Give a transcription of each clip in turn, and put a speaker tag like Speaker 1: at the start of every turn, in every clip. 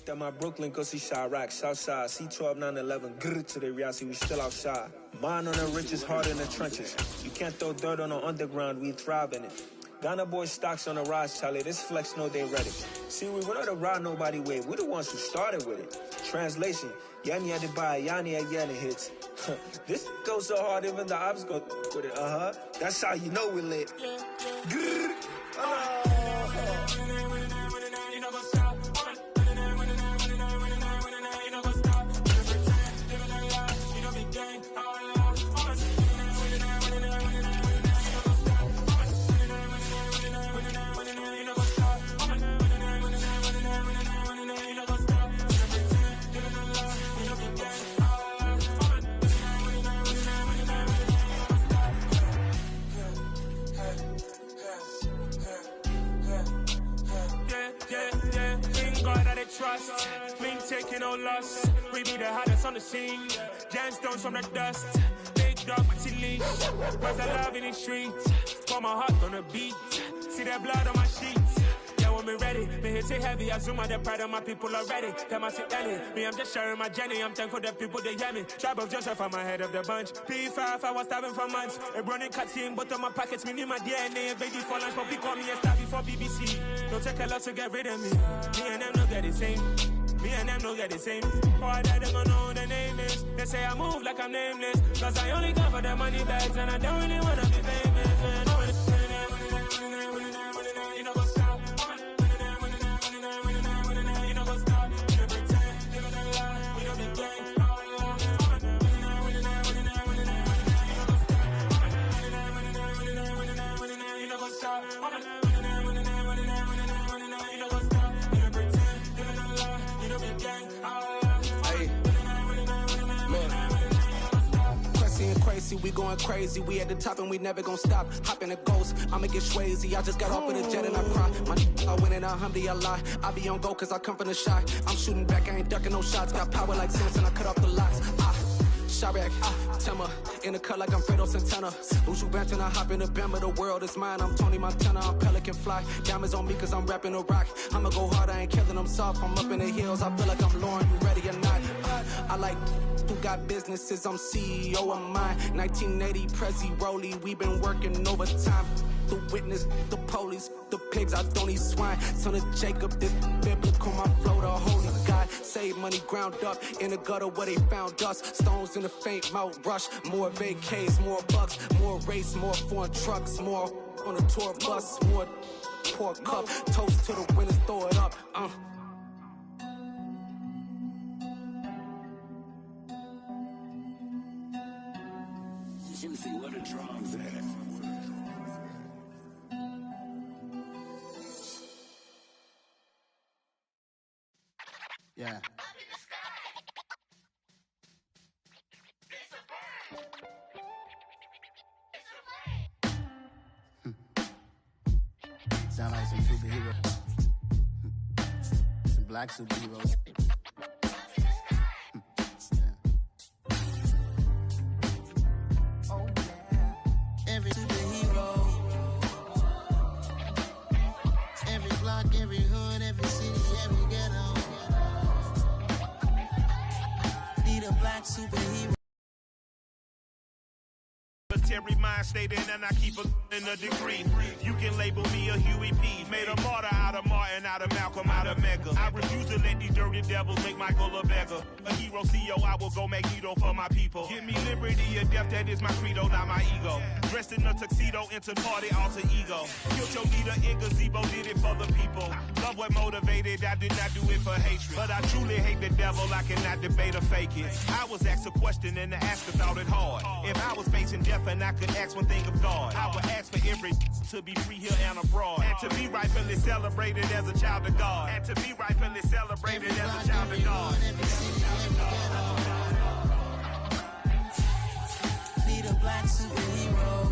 Speaker 1: looked at my Brooklyn, cause he Chirac, Southside, C12, 911, grrr to the Riasi, we still outside. Mine on the riches, hard in the trenches. You can't throw dirt on the underground, we thrive in it. Ghana boy stocks on the rise, Charlie, this flex know they ready. See, we're not a ride nobody way, we're the ones who started with it. Translation, Yanni had to buy, Yanni had Yanni hits. This goes so hard, even the ops go with it, That's how you know we lit. Grrr.
Speaker 2: Trust, me taking no loss. We be the hottest on the scene. Gemstones from the dust. Big dog with your leash. Cause I love in the streets. Pour my heart on the beat. See that blood on my sheets. Yeah, when me ready, me hit it heavy. I zoom out the pride of my people already. Them I see Ellie. Me, I'm just sharing my journey. I'm thankful that people they hear me. Tribe of Joseph, I'm ahead of the bunch. P5, I was starving for months. A running cutscene, but on my pockets, me need my DNA. Baby for lunch, but call me a star before BBC. Don't take a lot to get rid of me. Me and them no get the same. Me and them no get the same. Boy, that they gonna know who the name is. They say I move like I'm nameless. Cause I only come for the money bags. And I don't really wanna be famous, man. You know what's up? You know what's up? You pretend, living a lie. We don't be gang. You know what's up?
Speaker 3: We going crazy, we at the top and we never gonna stop. Hop in a ghost, I'ma get swayzy. I just got off of the jet and I cry. My I win in a Humvee, I lie. I be on go cause I come from the shot. I'm shooting back, I ain't ducking no shots. Got power like Samson, I cut off the locks. Chirac, Timmer, in the cut like I'm Fredo Santana. Usual Benton, I hop in the Bama, the world is mine. I'm Tony Montana, I'm Pelican Fly. Diamonds on me cause I'm rapping a rock. I'ma go hard, I ain't killing them soft. I'm up in the hills, I feel like I'm Lauren, you ready or not? I like who got businesses, I'm CEO of mine. 1980 Prezi Rolly, we been working overtime. The witness, the police, the pigs, I don't eat swine. Son of Jacob, this biblical, my flow, the holy God. Save money ground up in the gutter where they found us. Stones in the faint mouth rush. More vacays, more bucks, more race, more foreign trucks, more on a tour bus, more pour cup. Toast to the winners, throw it up.
Speaker 4: Let me see what the drums at.
Speaker 5: Yeah. Sound like some superheroes. Some black superheroes.
Speaker 6: Oh yeah. Every superhero. Every block, every hood, every city, every ghetto. Need a black superhero.
Speaker 7: Military mind state in and I keep a in a degree. You can label me a Huey P. Made a martyr out of Martin, out of Malcolm, out of Mega. I refuse to let these dirty devils make Michael a beggar. A hero CEO, I will go Magneto for my people. Give me liberty or death, that is my credo, not my ego. Dressed in a tuxedo, enter party, alter ego. Killed your leader in gazebo, did it for the people. Love what motivated, I did not do it for hatred. But I truly hate the devil, I cannot debate or fake it. I was asked a question and the asker thought it hard. If I was facing death and I could ask one thing of God, I would ask for every to be free here and abroad, and to be rightfully celebrated as a child of God, and to be rightfully celebrated as a child of God.
Speaker 6: Need a black superhero.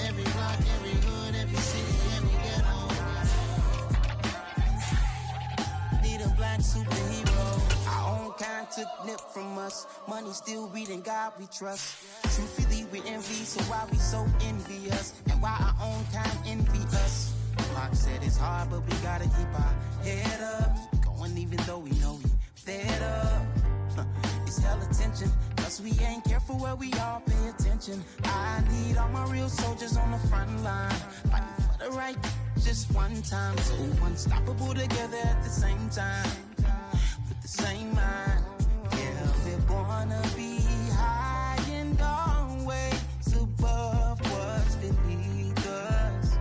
Speaker 6: Every block, every hood, every city, every ghetto. Need a black superhero. Our own kind took nip from us. Money still reading God we trust. Truthfully we envy, so why we so envious? And why our own kind envy us? Block said it's hard, but we gotta keep our head up. Going even though we know we fed up. It's hell attention, cause we ain't careful where we all pay attention. I need all my real soldiers on the front line, fighting for the right just one time. So unstoppable together at the same time, with the same mind. Yeah, we're gonna be high and always above what's beneath us.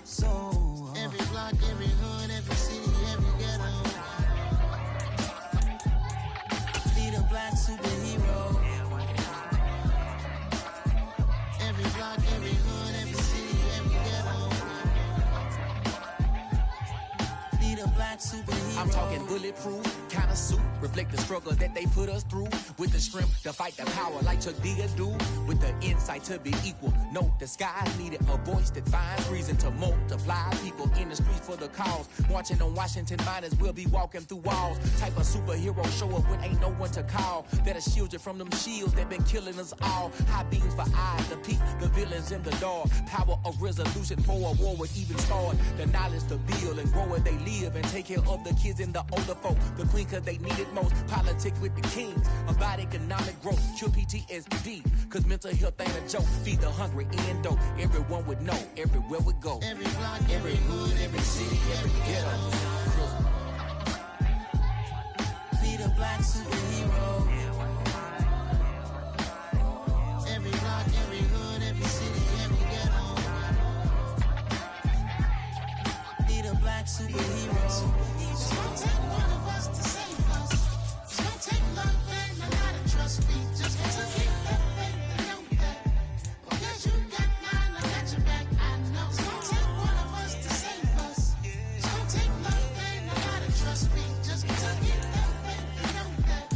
Speaker 6: So every block, every hood, every city, every ghetto, need a black superhero. Every block, every hood, every city, every ghetto, need a black superhero.
Speaker 8: I'm talking bulletproof kind of suit, reflect the struggle that they put us through, with the strength to fight the power like Chuck D do, with the insight to be equal. No disguise needed, a voice that finds reason to multiply people in the streets for the cause. Marching on Washington miners, we'll be walking through walls. Type of superhero show up when ain't no one to call, that'll shield you from them shields that been killing us all. High beams for eyes to peek the villains in the dark. Power of resolution for a war would even start. The knowledge to build and grow where they live and take care of the kids and the older folk. The queen cause they need it most. Politics with the kings about economic growth. Cure PTSD cause mental health ain't a joke. Feed the hungry and dope. Everyone would know everywhere we go.
Speaker 6: Every block, every hood, every city, every ghetto, need a black superhero. Every block, every hood, every city, every ghetto, need a black superhero. It's gonna take one of us to save us. It's gonna take love and a lot of trust. We just got to keep that faith and know that. Because you got mine, I got your back, I know. It's gonna take one of us to save us. It's gonna take love and a lot of trust. We just got to keep that faith and know that.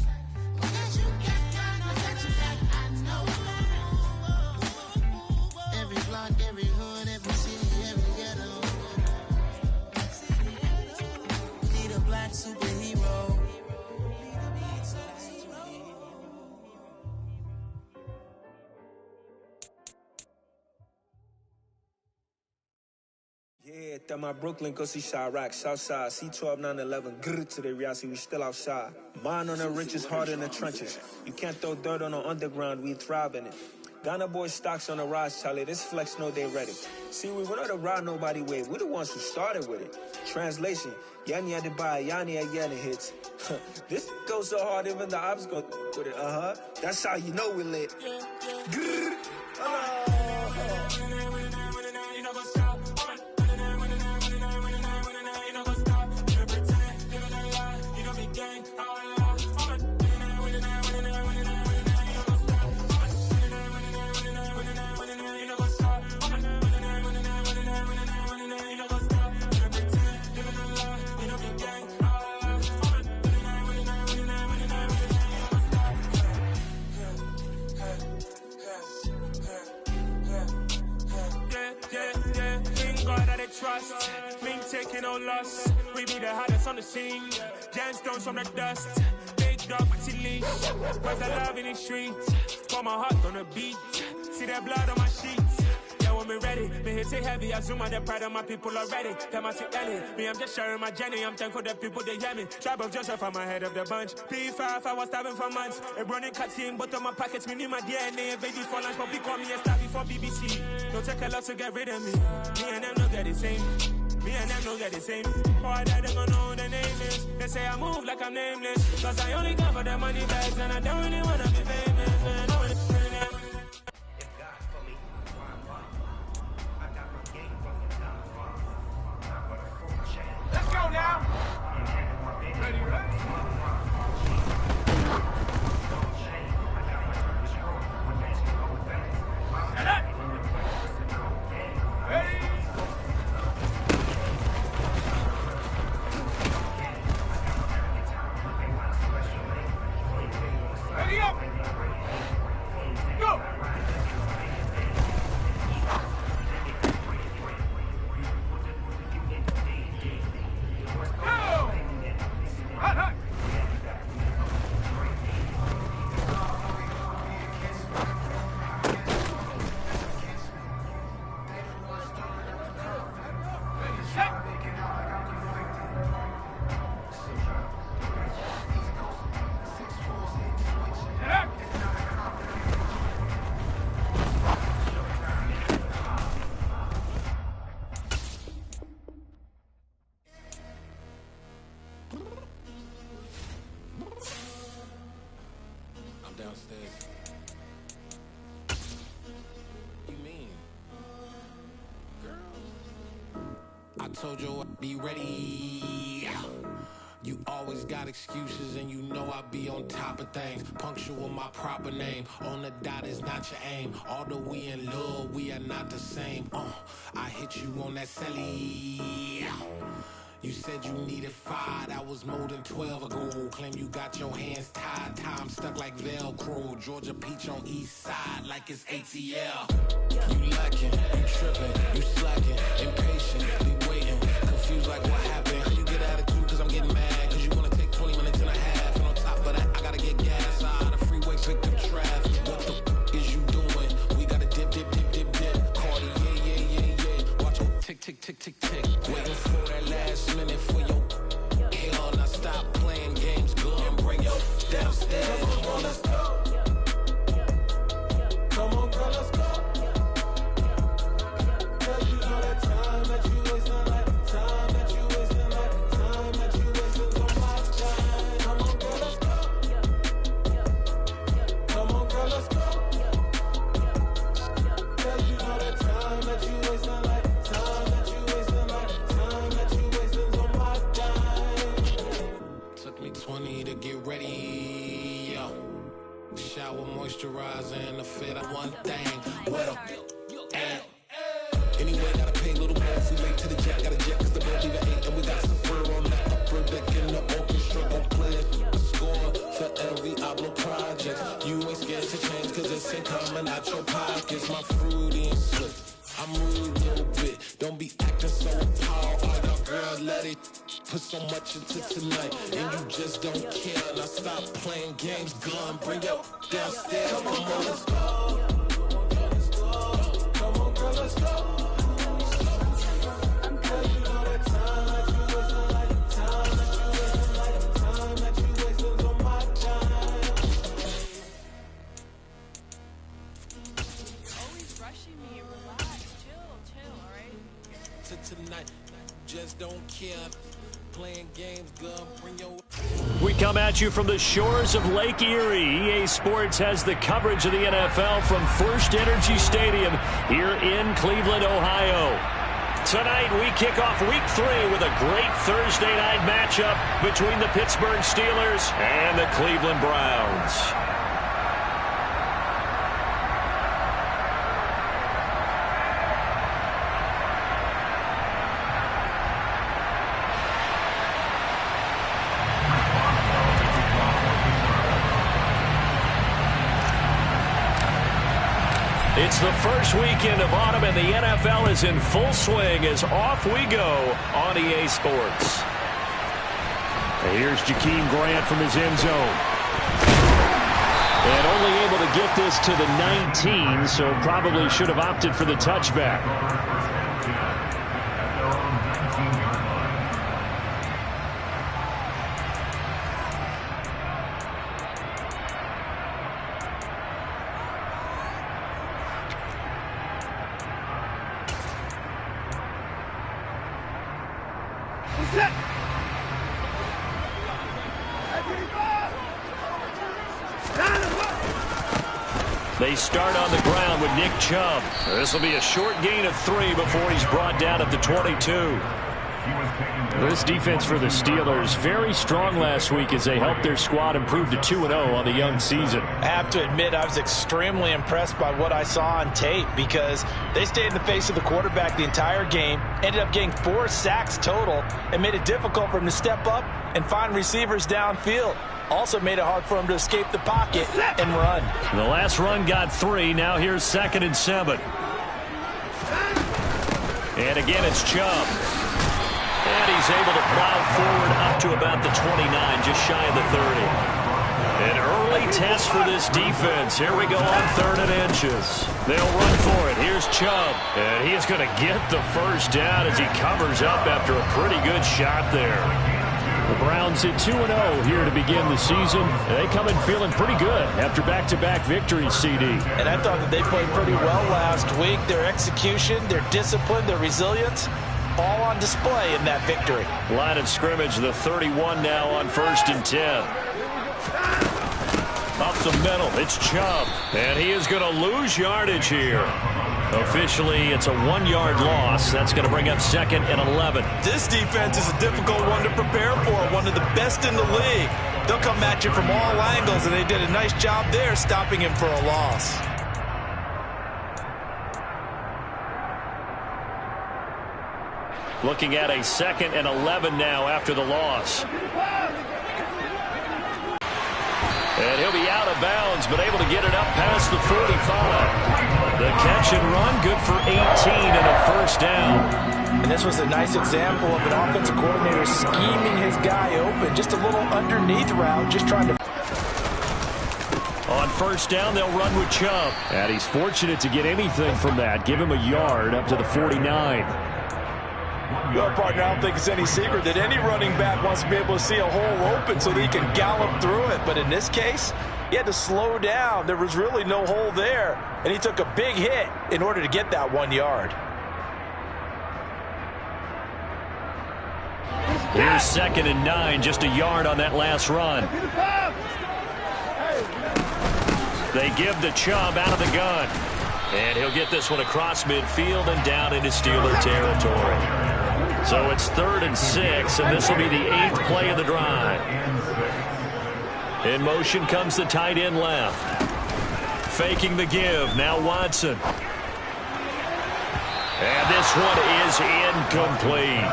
Speaker 6: Because you got mine, I got your back, I know. Every block, every hood, every city, every ghetto, need a black superhero.
Speaker 1: Yeah, that my Brooklyn, go see Chirac, Southside, C12 911, grr to the reality, we still outside. Mine on the riches, hard in the trenches. You can't throw dirt on the underground, we thrive in it. Ghana boy stocks on the rise, Charlie, this flex know they ready. See, we went on the ride nobody wave, we the ones who started with it. Translation, Yani had to buy, Yani again it hits. This goes so hard, even the ops go with it, That's how you know we lit. Grr,
Speaker 2: trust, been taking no loss. We be the hottest on the scene. Gemstones from the dust. Big dog with leash. Where's the love in the streets? Pour my heart on the beat. See that blood on my sheets. Yeah, when we ready, me hit it heavy. I zoom on the pride of my people already. Them I see Ellie. Me, I'm just sharing my journey. I'm thankful that people they hear me. Tribe of Joseph, I'm ahead of the bunch. P5, I was starving for months. A running cuts in, but on my pockets, me need my DNA. Baby for lunch, but call me a star before BBC. Don't take a lot to get rid of me. Me and them don't get the same. Me and them don't get the same. All that they gonna know the name is. They say I move like I'm nameless. Cause I only come for the money bags and I don't really wanna be famous, man.
Speaker 7: Let's go now. Ready, ready. Ready up.
Speaker 9: Told you I'd be ready. You always got excuses and you know I be on top of things. Punctual my proper name. On the dot is not your aim. Although we in love, we are not the same. I hit you on that celly. You said you needed 5, that was more than 12 ago. Claim you got your hands tied, time stuck like Velcro. Georgia Peach on east side like it's ATL. You lacking, you tripping, you slacking, impatient, be waiting, confused like what happened. How you get attitude cause I'm getting mad, cause you wanna take 20 minutes and a half. And on top of that, I gotta get gas out of the freeway, pick up traffic. What the is you doing? We gotta dip. Cardi, yeah. Watch your tick. Waiting for that last minute for your hell. Now stop playing games, go and bring your downstairs. Come on, let's go. Come on, girl, let's go. Cause you know that time that you wasting, like time that you wasting, like time that you wasting on my time. Come on, girl, let's go. Come on, girl, let's go. Cause you know that time that you wasting, like time that you wasting, like time that you wasting on my time. Took me 20 to get ready, yo. Shower, moisturizer, and a fit on one thing. Well, anyway, gotta pay a little more if we late to the jet. Got a jet cause the boat leave at 8. And we got some fur on the upper deck in the orchestra. Gon' play a score for every Oblo project. You ain't scared to change cause it's ain't coming out your pockets. My fruity and slick, I'm rude a little bit. Don't be acting so appalled. Oh, y'all girl, let it put so much into tonight. And you just don't care. Now stop playing games, gun. Bring your downstairs. Come on, let's go. Come on, girl, let's go. Tonight, just don't care. Playing games, gun, bring your...
Speaker 10: We come at you from the shores of Lake Erie. EA Sports has the coverage of the NFL from First Energy Stadium here in Cleveland, Ohio. Tonight, we kick off Week 3 with a great Thursday night matchup between the Pittsburgh Steelers and the Cleveland Browns. It's the first weekend of autumn, and the NFL is in full swing as off we go on EA Sports. And here's Jakeem Grant from his end zone. And only able to get this to the 19, so probably should have opted for the touchback. They start on the ground with Nick Chubb. This will be a short gain of 3 before he's brought down at the 22. This defense for the Steelers, very strong last week as they helped their squad improve to 2-0 on the young season.
Speaker 11: I have to admit, I was extremely impressed by what I saw on tape because they stayed in the face of the quarterback the entire game, ended up getting 4 sacks total, and made it difficult for him to step up and find receivers downfield. Also made it hard for him to escape the pocket and run.
Speaker 10: The last run got 3. Now here's 2nd and 7. And again, it's Chubb. And he's able to plow forward up to about the 29, just shy of the 30. An early test for this defense. Here we go on 3rd and inches. They'll run for it. Here's Chubb. And he is going to get the first down as he covers up after a pretty good shot there. The Browns at 2-0 here to begin the season. They come in feeling pretty good after back-to-back victories, CD.
Speaker 11: And I thought that they played pretty well last week. Their execution, their discipline, their resilience, all on display in that victory.
Speaker 10: Line of scrimmage, the 31 now on 1st and 10. Up the middle, it's Chubb. And he is going to lose yardage here. Officially, it's a 1-yard loss. That's going to bring up 2nd and 11.
Speaker 11: This defense is a difficult one to prepare for, one of the best in the league. They'll come at you from all angles, and they did a nice job there stopping him for a loss.
Speaker 10: Looking at a 2nd and 11 now after the loss. And he'll be out of bounds, but able to get it up past the 45. The catch and run, good for 18 and a first down.
Speaker 11: And this was a nice example of an offensive coordinator scheming his guy open. Just a little underneath route, just trying to...
Speaker 10: On first down, they'll run with Chubb. And he's fortunate to get anything from that. Give him a yard up to the 49.
Speaker 11: Well, partner, I don't think it's any secret that any running back wants to be able to see a hole open so that he can gallop through it. But in this case, he had to slow down. There was really no hole there, and he took a big hit in order to get that 1 yard.
Speaker 10: Here's 2nd and 9, just a yard on that last run. They give the Chubb out of the gun. And he'll get this one across midfield and down into Steeler territory. So it's 3rd and 6, and this will be the 8th play of the drive. In motion comes the tight end left. Faking the give, now Watson. And this one is incomplete.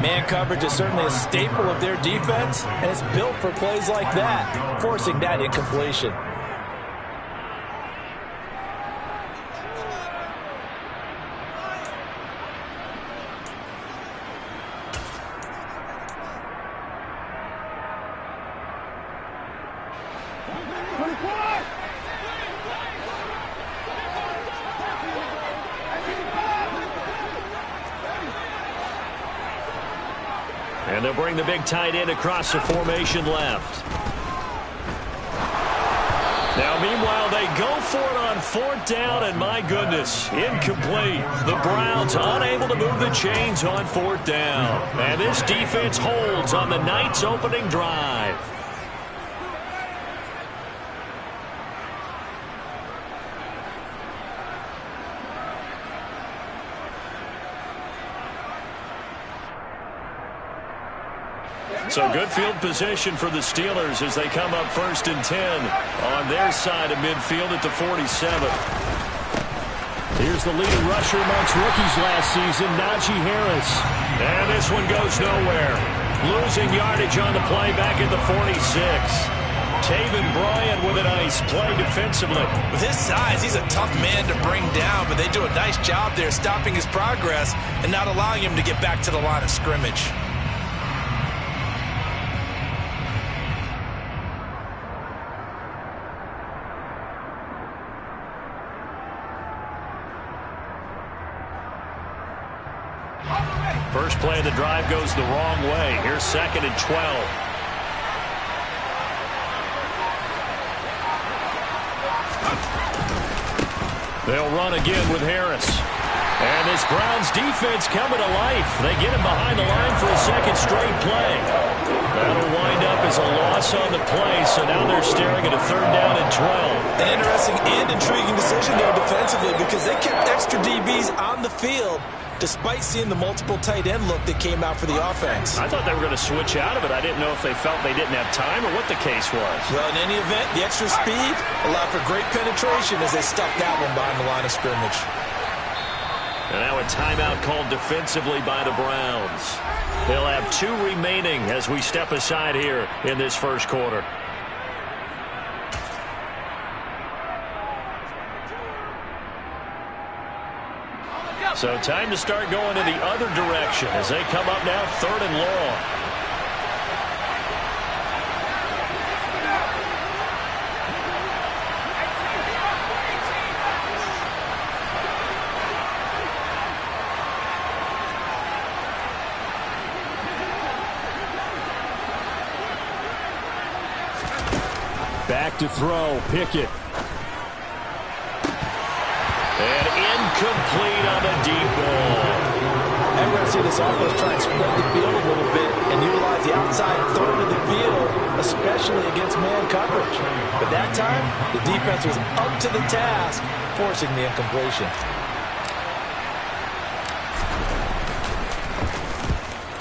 Speaker 11: Man coverage is certainly a staple of their defense, and it's built for plays like that, forcing that incompletion.
Speaker 10: And they'll bring the big tight end across the formation left. Now, meanwhile, they go for it on 4th down, and my goodness, incomplete. The Browns unable to move the chains on 4th down. And this defense holds on the night's opening drive. So good field position for the Steelers as they come up 1st and 10 on their side of midfield at the 47. Here's the leading rusher amongst rookies last season, Najee Harris. And this one goes nowhere. Losing yardage on the play back at the 46. Taven Bryan with a nice play defensively.
Speaker 11: With his size, he's a tough man to bring down, but they do a nice job there stopping his progress and not allowing him to get back to the line of scrimmage.
Speaker 10: First play of the drive goes the wrong way. Here's 2nd and 12. They'll run again with Harris. And this Browns defense coming to life. They get him behind the line for a 2nd straight play. That'll wind up as a loss on the play, so now they're staring at a 3rd down and 12.
Speaker 11: An interesting and intriguing decision there defensively because they kept extra DBs on the field despite seeing the multiple tight end look that came out for the offense.
Speaker 10: I thought they were going to switch out of it. I didn't know if they felt they didn't have time or what the case was.
Speaker 11: Well, in any event, the extra speed allowed for great penetration as they stuffed that one behind the line of scrimmage.
Speaker 10: And now a timeout called defensively by the Browns. They'll have 2 remaining as we step aside here in this first quarter. So time to start going in the other direction as they come up now 3rd and long. Back to throw, Pickett. And incomplete on the deep ball.
Speaker 11: I'm going to see this offense try and spread the field a little bit and utilize the outside 3rd of the field, especially against man coverage. But that time, the defense was up to the task, forcing the incompletion.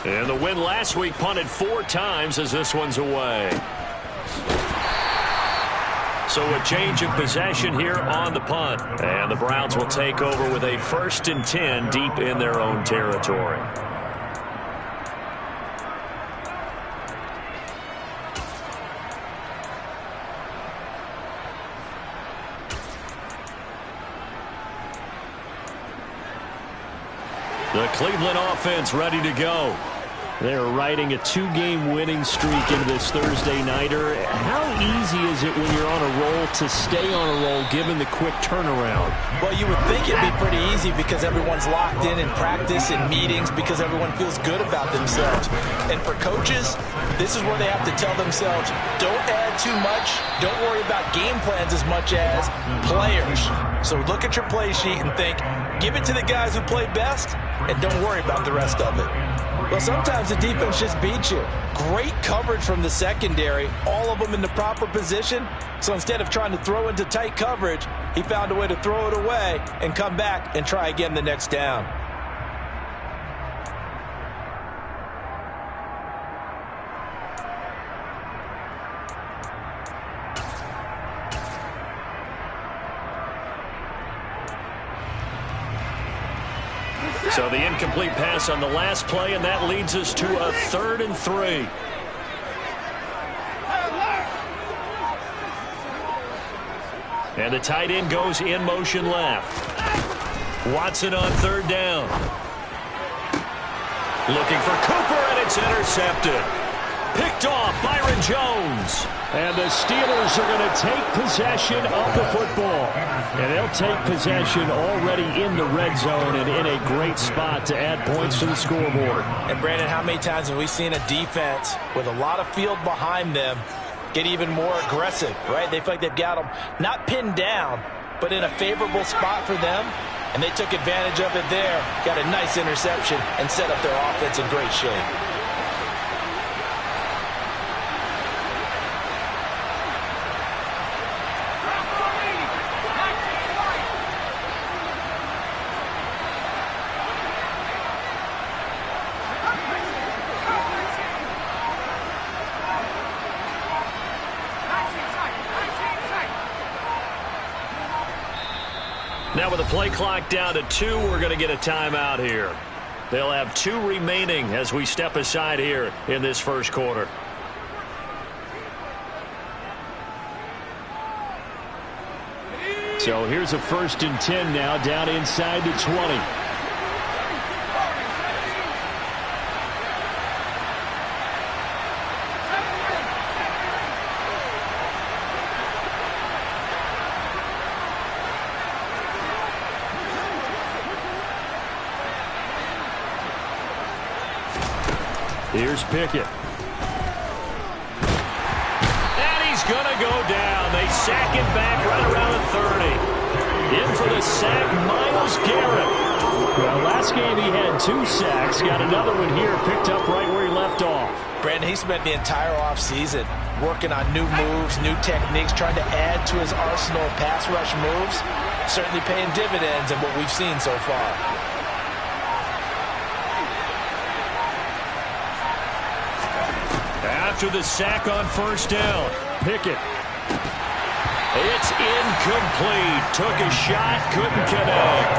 Speaker 10: And the win last week punted 4 times as this one's away. So a change of possession here on the punt. And the Browns will take over with a 1st and 10 deep in their own territory. The Cleveland offense ready to go. They're riding a 2-game winning streak into this Thursday nighter. How easy is it when you're on a roll to stay on a roll given the quick turnaround?
Speaker 11: Well, you would think it'd be pretty easy because everyone's locked in practice and meetings because everyone feels good about themselves. And for coaches, this is where they have to tell themselves, don't add too much. Don't worry about game plans as much as players. So look at your play sheet and think, give it to the guys who play best and don't worry about the rest of it. Well, sometimes the defense just beats you. Great coverage from the secondary, all of them in the proper position. So instead of trying to throw into tight coverage, he found a way to throw it away and come back and try again the next down.
Speaker 10: So the incomplete pass on the last play, and that leads us to a 3rd and 3. And the tight end goes in motion left. Watson on 3rd down. Looking for Cooper, and it's intercepted. Picked off Byron Jones. And the Steelers are going to take possession of the football. And they'll take possession already in the red zone and in a great spot to add points to the scoreboard.
Speaker 11: And Brandon, how many times have we seen a defense with a lot of field behind them get even more aggressive, right? They feel like they've got them not pinned down, but in a favorable spot for them. And they took advantage of it there, got a nice interception, and set up their offense in great shape.
Speaker 10: Now with the play clock down to 2, we're going to get a timeout here. They'll have 2 remaining as we step aside here in this first quarter. So here's a 1st and 10 now down inside the 20. Here's Pickett. And he's going to go down. They sack him back right around the 30. In for the sack, Myles Garrett. Well, last game he had 2 sacks. Got another one here, picked up right where he left off.
Speaker 11: Brandon, he spent the entire offseason working on new moves, new techniques, trying to add to his arsenal of pass rush moves. Certainly paying dividends in what we've seen so far.
Speaker 10: After the sack on 1st down, Pickett. It's incomplete. Took a shot, couldn't connect.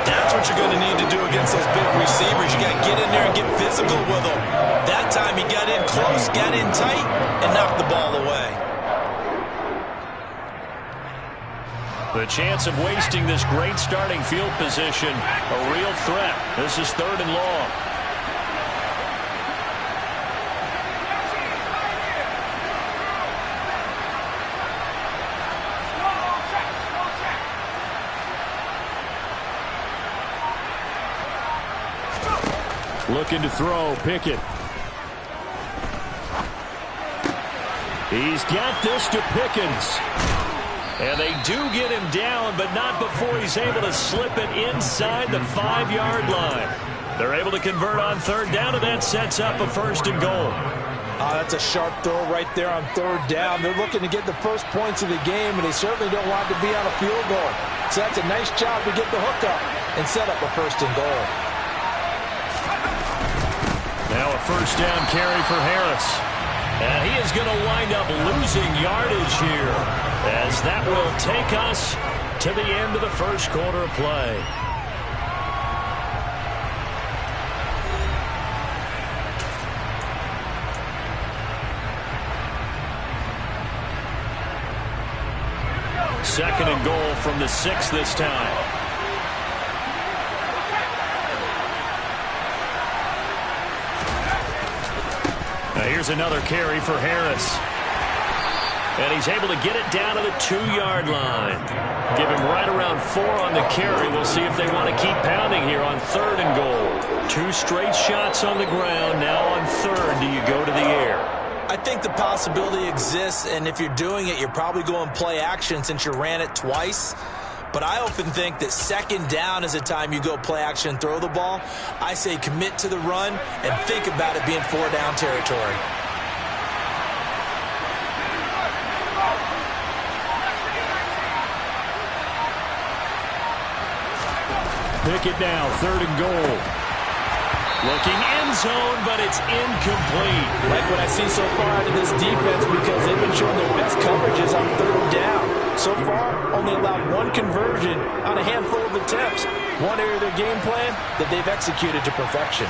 Speaker 11: That's what you're going to need to do against those big receivers. You got to get in there and get physical with them. That time he got in close, got in tight, and knocked the ball away.
Speaker 10: The chance of wasting this great starting field position, a real threat. This is 3rd and long. Looking to throw, Pickett. He's got this to Pickens. And they do get him down, but not before he's able to slip it inside the 5-yard line. They're able to convert on 3rd down, and that sets up a 1st and goal.
Speaker 11: That's a sharp throw right there on 3rd down. They're looking to get the first points of the game, and they certainly don't want to be on a field goal. So that's a nice job to get the hook up and set up a 1st and goal.
Speaker 10: Now a first down carry for Harris. And he is going to wind up losing yardage here, as that will take us to the end of the first quarter of play. Second and goal from the 6 this time. Now here's another carry for Harris. And he's able to get it down to the 2-yard line. Give him right around 4 on the carry. We'll see if they want to keep pounding here on 3rd and goal. 2 straight shots on the ground. Now on 3rd, do you go to the air?
Speaker 11: I think the possibility exists, and if you're doing it, you're probably going play action since you ran it twice. But I often think that 2nd down is the time you go play action and throw the ball. I say commit to the run and think about it being 4-down territory.
Speaker 10: Pick it now, 3rd and goal. Looking end zone, but it's incomplete.
Speaker 11: Like what I've seen so far out of this defense, because they've been showing their best coverages on 3rd down. So far, only allowed 1 conversion on a handful of attempts. One area of their game plan that they've executed to perfection.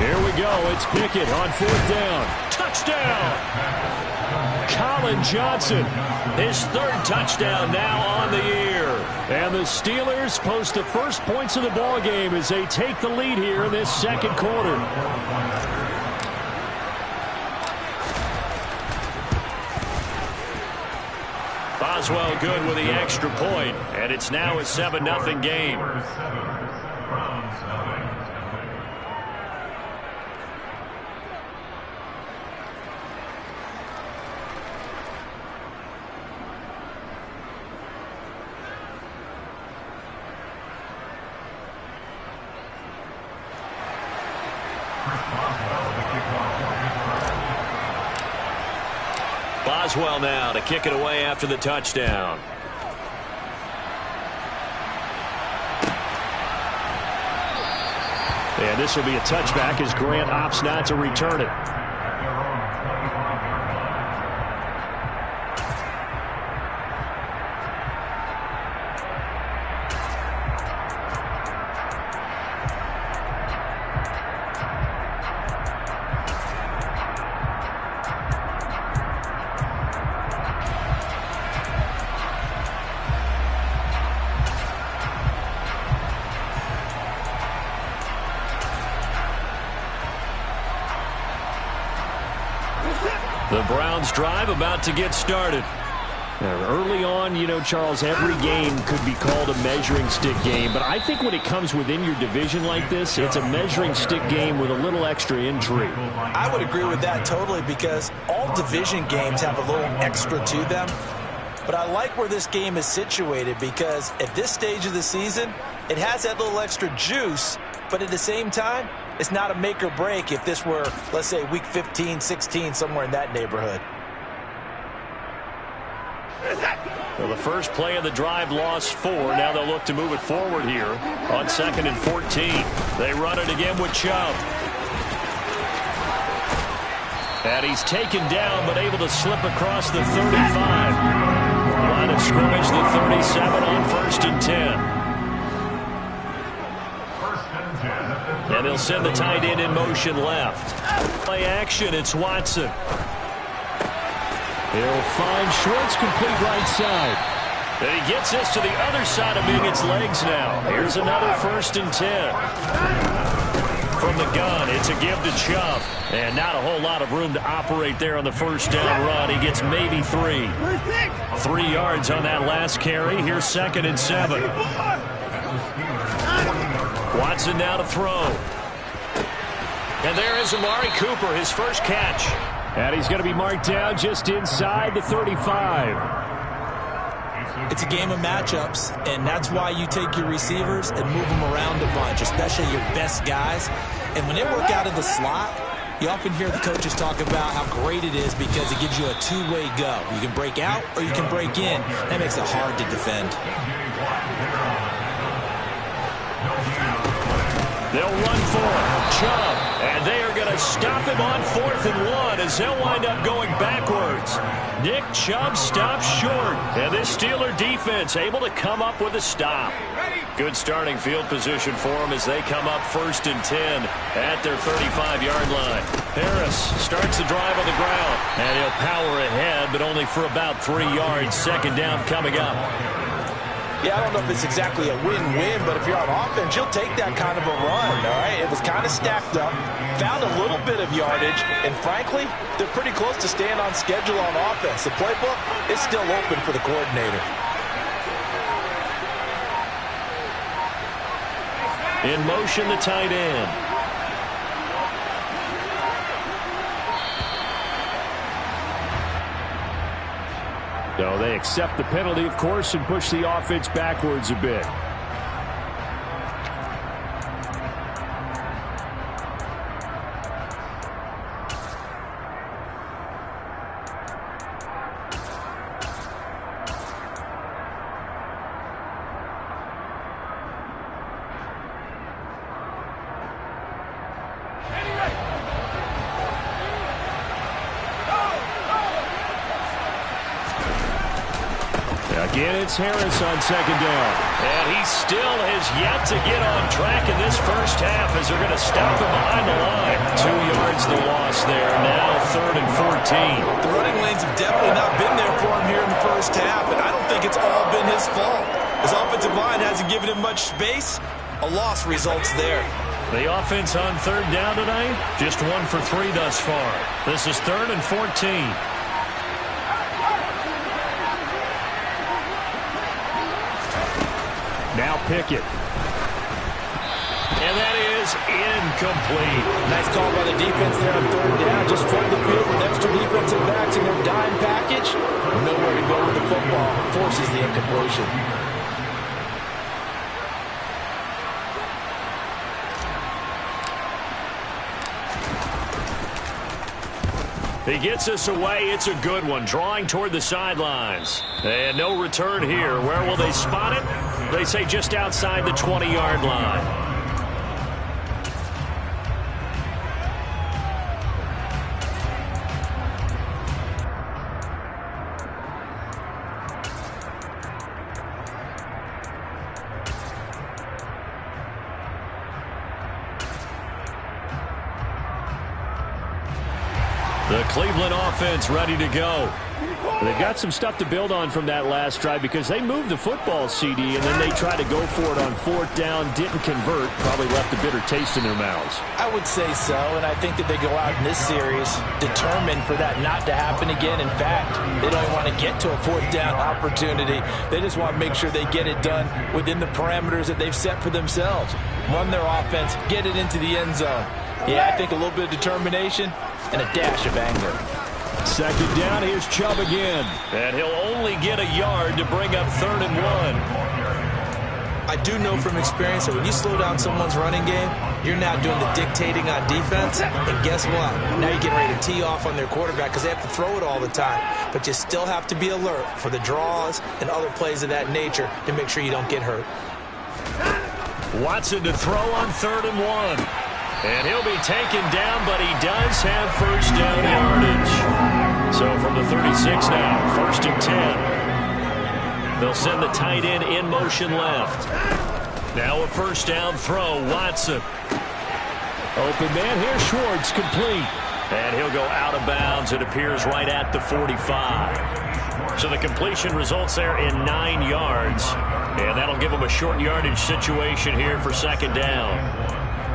Speaker 10: Here we go. It's Pickett on 4th down. Touchdown! Colin Johnson, his 3rd touchdown now on the year. And the Steelers post the first points of the ball game as they take the lead here in this 2nd quarter. Boswell good with the extra point, and it's now a 7-0 game. Boswell now to kick it away after the touchdown. And this will be a touchback as Grant opts not to return it. The Browns drive about to get started. Now, early on, you know, Charles, every game could be called a measuring stick game, but I think when it comes within your division like this, it's a measuring stick game with a little extra intrigue.
Speaker 11: I would agree with that totally, because all division games have a little extra to them. But I like where this game is situated, because at this stage of the season, it has that little extra juice, but at the same time, it's not a make or break if this were, let's say, week 15, 16, somewhere in that neighborhood.
Speaker 10: Well, the first play of the drive lost 4. Now they'll look to move it forward here on 2nd and 14. They run it again with Chubb. And he's taken down, but able to slip across the 35. Line of scrimmage, the 37 on 1st and 10. And they'll send the tight end in motion left. Play action, it's Watson. He'll find Schwartz, complete right side. And he gets this to the other side of Mingott's legs now. Here's another 1st and 10. From the gun, it's a give to Chubb. And not a whole lot of room to operate there on the 1st down run. He gets maybe 3. 3 yards on that last carry. Here's 2nd and 7. Watson now to throw. And there is Amari Cooper, his first catch. And he's going to be marked down just inside the 35.
Speaker 11: It's a game of matchups, and that's why you take your receivers and move them around a bunch, especially your best guys. And when they work out of the slot, you often hear the coaches talk about how great it is because it gives you a two-way go. You can break out or you can break in. That makes it hard to defend.
Speaker 10: They'll run for it. Chubb. And they are going to stop him on 4th and 1 as they'll wind up going backwards. Nick Chubb stops short. And this Steeler defense able to come up with a stop. Good starting field position for them as they come up 1st and 10 at their 35-yard line. Harris starts the drive on the ground. And he'll power ahead, but only for about 3 yards. 2nd down coming up.
Speaker 11: Yeah, I don't know if it's exactly a win-win, but if you're on offense, you'll take that kind of a run, all right? It was kind of stacked up, found a little bit of yardage, and frankly, they're pretty close to staying on schedule on offense. The playbook is still open for the coordinator.
Speaker 10: In motion, the tight end. So they accept the penalty, of course, and push the offense backwards a bit. Again, it's Harris on 2nd down. And he still has yet to get on track in this first half as they're going to stop him behind the line. 2 yards the loss there. Now 3rd and 14.
Speaker 11: The running lanes have definitely not been there for him here in the first half, and I don't think it's all been his fault. His offensive line hasn't given him much space. A loss results there.
Speaker 10: The offense on 3rd down tonight, just 1 for 3 thus far. This is 3rd and 14. Now Pickett. And that is incomplete.
Speaker 11: Nice call by the defense there on 3rd down. Just flood the field with extra defensive backs in their dime package. Nowhere to go with the football. Forces the incompletion.
Speaker 10: He gets us away. It's a good one. Drawing toward the sidelines. And no return here. Where will they spot it? They say just outside the 20-yard line. The Cleveland offense ready to go. They've got some stuff to build on from that last drive because they moved the football, CD, and then they tried to go for it on 4th down, didn't convert, probably left a bitter taste in their mouths.
Speaker 11: I would say so, and I think that they go out in this series determined for that not to happen again. In fact, they don't even want to get to a 4th down opportunity. They just want to make sure they get it done within the parameters that they've set for themselves. Run their offense, get it into the end zone. Yeah, I think a little bit of determination and a dash of anger.
Speaker 10: 2nd down, here's Chubb again. And he'll only get a yard to bring up 3rd and 1.
Speaker 11: I do know from experience that when you slow down someone's running game, you're now doing the dictating on defense. And guess what? Now you're getting ready to tee off on their quarterback because they have to throw it all the time. But you still have to be alert for the draws and other plays of that nature to make sure you don't get hurt.
Speaker 10: Watson to throw on 3rd and 1. And he'll be taken down, but he does have 1st down yardage. So from the 36 now, 1st and 10. They'll send the tight end in motion left. Now a 1st down throw, Watson. Open man here, Schwartz, complete. And he'll go out of bounds. It appears right at the 45. So the completion results there in 9 yards. And that'll give them a short yardage situation here for 2nd down.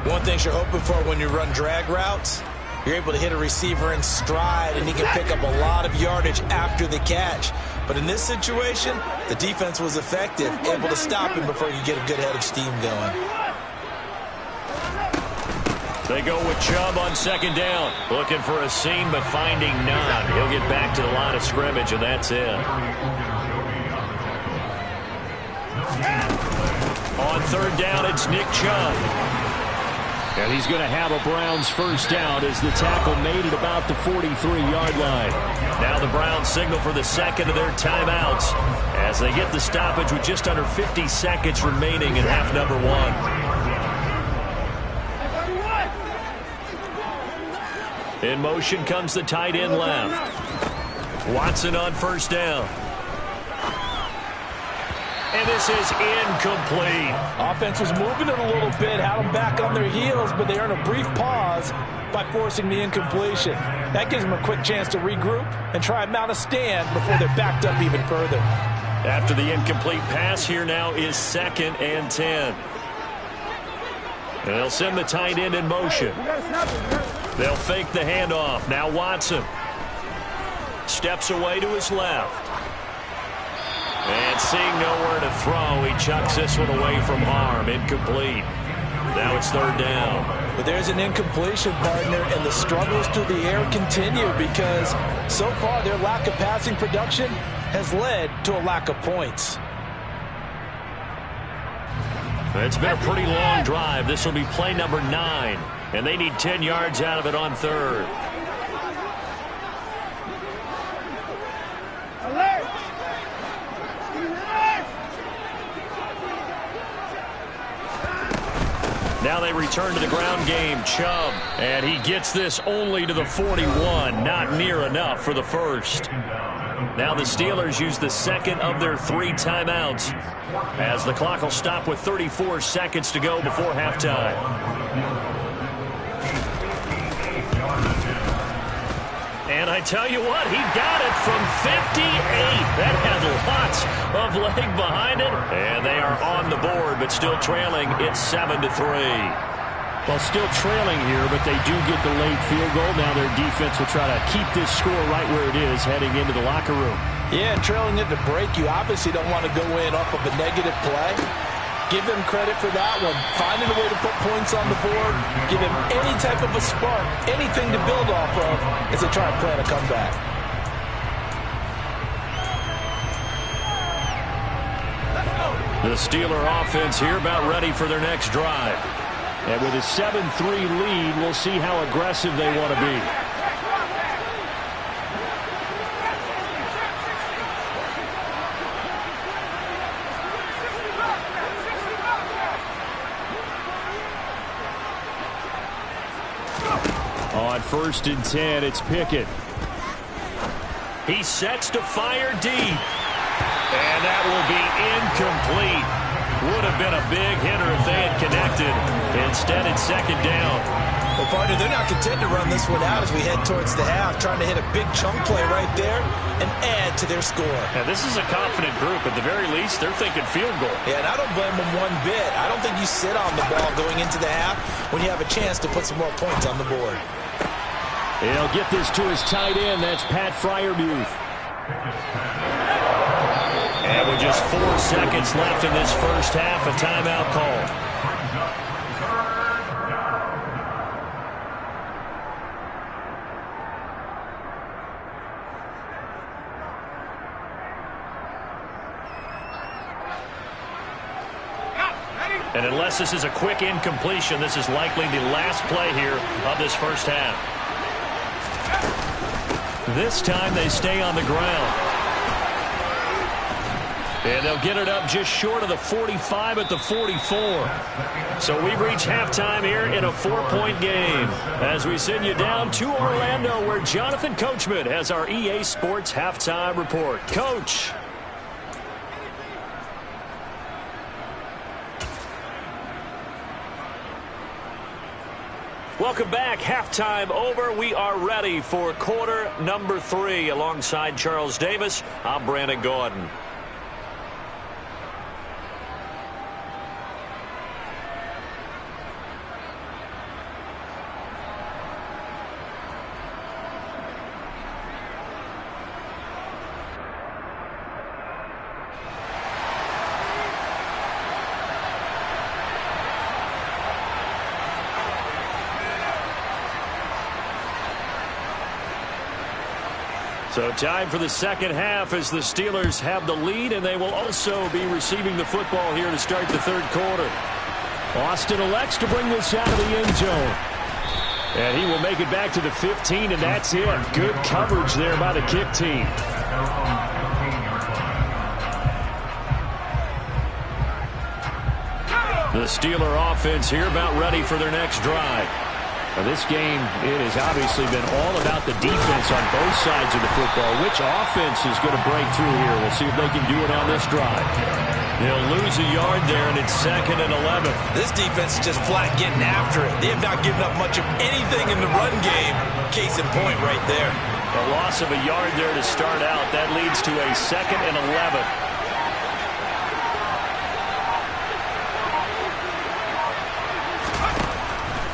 Speaker 11: One thing you're hoping for when you run drag routes, you're able to hit a receiver in stride, and he can pick up a lot of yardage after the catch. But in this situation, the defense was effective, able to stop him before you get a good head of steam going.
Speaker 10: They go with Chubb on 2nd down. Looking for a seam, but finding none. He'll get back to the line of scrimmage, and that's it. On 3rd down, it's Nick Chubb. And he's going to have a Browns 1st down as the tackle made it about the 43-yard line. Now the Browns signal for the 2nd of their timeouts as they get the stoppage with just under 50 seconds remaining in half number 1. In motion comes the tight end left. Watson on first down. And this is incomplete.
Speaker 11: Offense was moving it a little bit, had them back on their heels, but they earn a brief pause by forcing the incompletion. That gives them a quick chance to regroup and try and mount a stand before they're backed up even further.
Speaker 10: After the incomplete pass, here now is 2nd and 10. And they'll send the tight end in motion. They'll fake the handoff. Now Watson steps away to his left. And seeing nowhere to throw, he chucks this one away from harm. Incomplete. Now it's 3rd down.
Speaker 11: But there's an incompletion, partner, and the struggles through the air continue because so far their lack of passing production has led to a lack of points.
Speaker 10: It's been a pretty long drive. This will be play number 9, and they need 10 yards out of it on 3rd. Now they return to the ground game. Chubb, and he gets this only to the 41. Not near enough for the first. Now the Steelers use the 2nd of their 3 timeouts as the clock will stop with 34 seconds to go before halftime. And I tell you what, he got it from 58. That had lots of leg behind it. And they are on the board, but still trailing. It's 7-3.
Speaker 12: Well, still trailing here, but they do get the late field goal. Now their defense will try to keep this score right where it is heading into the locker room.
Speaker 11: Yeah, and trailing it to break, you obviously don't want to go in off of a negative play. Give them credit for that one. Finding a way to put points on the board, give them any type of a spark, anything to build off of as they try to plan a comeback.
Speaker 10: The Steeler offense here about ready for their next drive.
Speaker 12: And with a 7-3 lead, we'll see how aggressive they want to be. On 1st and 10, it's Pickett.
Speaker 10: He sets to fire deep. And that will be incomplete. Would have been a big hitter if they had connected. Instead, it's 2nd down.
Speaker 11: Well, partner, they're not content to run this one out as we head towards the half, trying to hit a big chunk play right there and add to their score.
Speaker 10: Now, this is a confident group. At the very least, they're thinking field goal.
Speaker 11: Yeah, and I don't blame them one bit. I don't think you sit on the ball going into the half when you have a chance to put some more points on the board.
Speaker 12: He'll get this to his tight end. That's Pat Freiermuth.
Speaker 10: And with just 4 seconds left in this first half, a timeout call. And unless this is a quick incompletion, this is likely the last play here of this first half. This time they stay on the ground. And they'll get it up just short of the 45 at the 44. So we've reached halftime here in a 4-point game as we send you down to Orlando where Jonathan Coachman has our EA Sports halftime report. Coach. Welcome back. Halftime over. We are ready for quarter number 3. Alongside Charles Davis, I'm Brandon Gordon. So time for the second half as the Steelers have the lead, and they will also be receiving the football here to start the third quarter.
Speaker 12: Austin elects to bring this out of the end zone.
Speaker 10: And he will make it back to the 15, and that's it. Good coverage there by the kick team. The Steeler offense here about ready for their next drive.
Speaker 12: Now, this game, it has obviously been all about the defense on both sides of the football. Which offense is going to break through here? We'll see if they can do it on this drive.
Speaker 10: They'll lose a yard there, and it's 2nd and 11.
Speaker 11: This defense is just flat getting after it. They have not given up much of anything in the run game. Case in point right there.
Speaker 10: A loss of a yard there to start out. That leads to a 2nd and 11.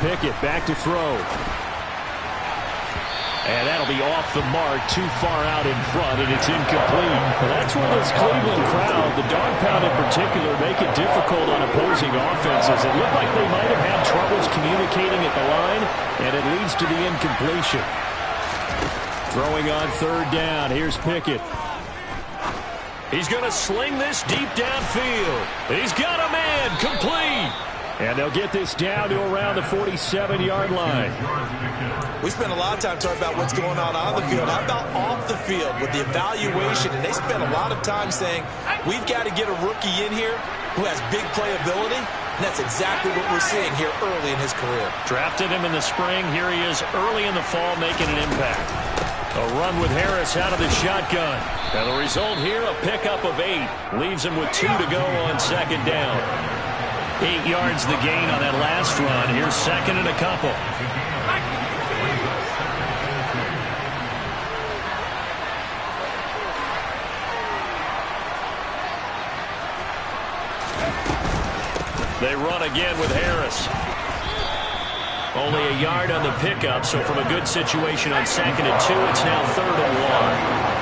Speaker 12: Pickett back to throw. And that'll be off the mark, too far out in front, and it's incomplete. Well, that's where this Cleveland crowd, the dog pound in particular, make it difficult on opposing offenses. It looked like they might have had troubles communicating at the line, and it leads to the incompletion. Throwing on 3rd down. Here's Pickett.
Speaker 10: He's going to sling this deep downfield. He's got a man. Complete.
Speaker 12: And they'll get this down to around the 47-yard line.
Speaker 11: We spent a lot of time talking about what's going on the field. How about off the field with the evaluation? And they spent a lot of time saying, we've got to get a rookie in here who has big playability. And that's exactly what we're seeing here early in his career.
Speaker 10: Drafted him in the spring. Here he is early in the fall making an impact. A run with Harris out of the shotgun. And the result here, a pickup of 8. Leaves him with 2 to go on 2nd down. 8 yards the gain on that last run. Here's 2nd and a couple. They run again with Harris. Only a yard on the pickup, so from a good situation on 2nd and 2, it's now 3rd and 1.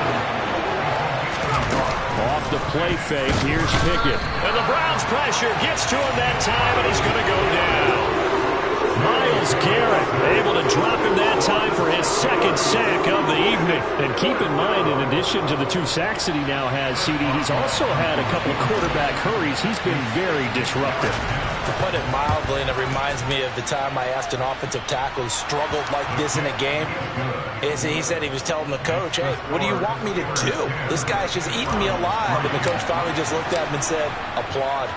Speaker 12: Off the play fake, here's Pickett.
Speaker 10: And the Browns pressure gets to him that time, and he's going to go down. Myles Garrett able to drop him that time for his 2nd sack of the evening.
Speaker 12: And keep in mind, in addition to the 2 sacks that he now has, CD, he's also had a couple of quarterback hurries. He's been very disruptive.
Speaker 11: To put it mildly, and it reminds me of the time I asked an offensive tackle who struggled like this in a game. He said he was telling the coach, hey, what do you want me to do? This guy's just eating me alive. And the coach finally just looked at him and said, applaud.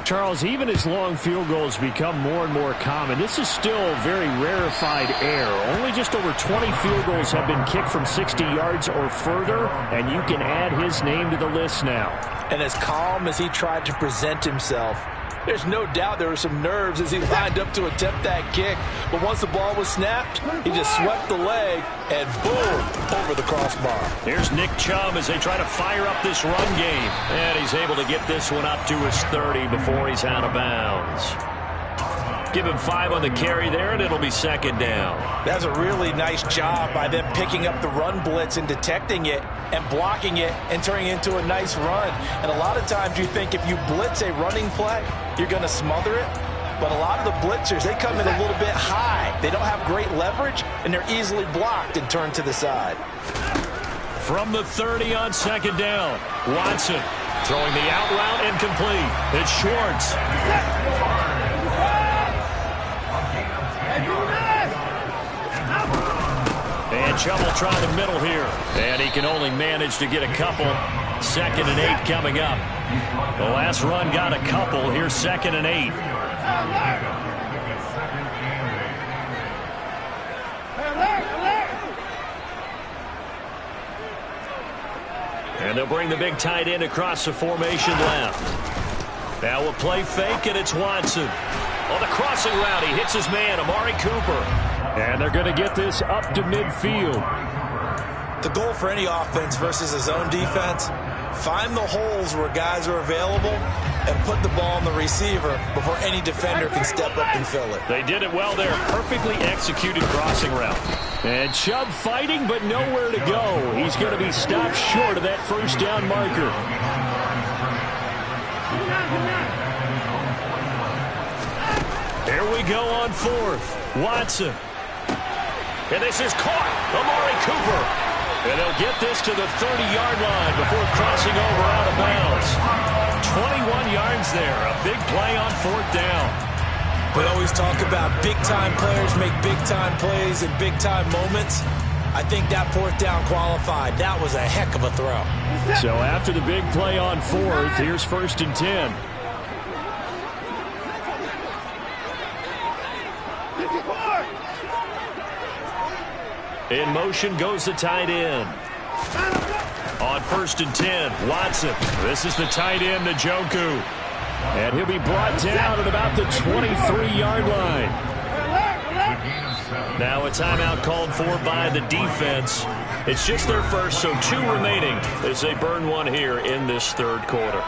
Speaker 12: Charles, even as long field goals become more and more common, this is still very rarefied air. Only just over 20 field goals have been kicked from 60 yards or further, and you can add his name to the list now.
Speaker 11: And as calm as he tried to present himself, there's no doubt there were some nerves as he lined up to attempt that kick. But once the ball was snapped, he just swept the leg and boom, over the crossbar.
Speaker 10: Here's Nick Chubb as they try to fire up this run game. And he's able to get this one up to his 30 before he's out of bounds. Give him 5 on the carry there, and it'll be 2nd down.
Speaker 11: That's a really nice job by them picking up the run blitz and detecting it and blocking it and turning it into a nice run. And a lot of times you think if you blitz a running play, you're going to smother it. But a lot of the blitzers, they come in a little bit high. They don't have great leverage, and they're easily blocked and turned to the side.
Speaker 10: From the 30 on 2nd down, Watson throwing the out route incomplete. It's Schwartz. And Chubb will try the middle here. And he can only manage to get a couple. 2nd and 8 coming up. The last run got a couple. Here's 2nd and 8. And they'll bring the big tight end across the formation left. Now we'll play fake, and it's Watson. On the crossing route, he hits his man, Amari Cooper.
Speaker 12: And they're going to get this up to midfield.
Speaker 11: The goal for any offense versus a zone defense, find the holes where guys are available and put the ball on the receiver before any defender can step up and fill it.
Speaker 10: They did it well there. Perfectly executed crossing route.
Speaker 12: And Chubb fighting, but nowhere to go. He's going to be stopped short of that 1st down marker.
Speaker 10: Here we go on 4th. Watson. And this is caught. Amari Cooper. And they'll get this to the 30-yard line before crossing over out of bounds. 21 yards there. A big play on 4th down.
Speaker 11: We always talk about big-time players make big-time plays in big-time moments. I think that 4th down qualified. That was a heck of a throw.
Speaker 12: So after the big play on 4th, here's 1st and 10.
Speaker 10: In motion goes the tight end. On 1st and 10, Watson. This is the tight end, Njoku. And he'll be brought down at about the 23-yard line. Now a timeout called for by the defense. It's just their first, so 2 remaining as they burn one here in this third quarter.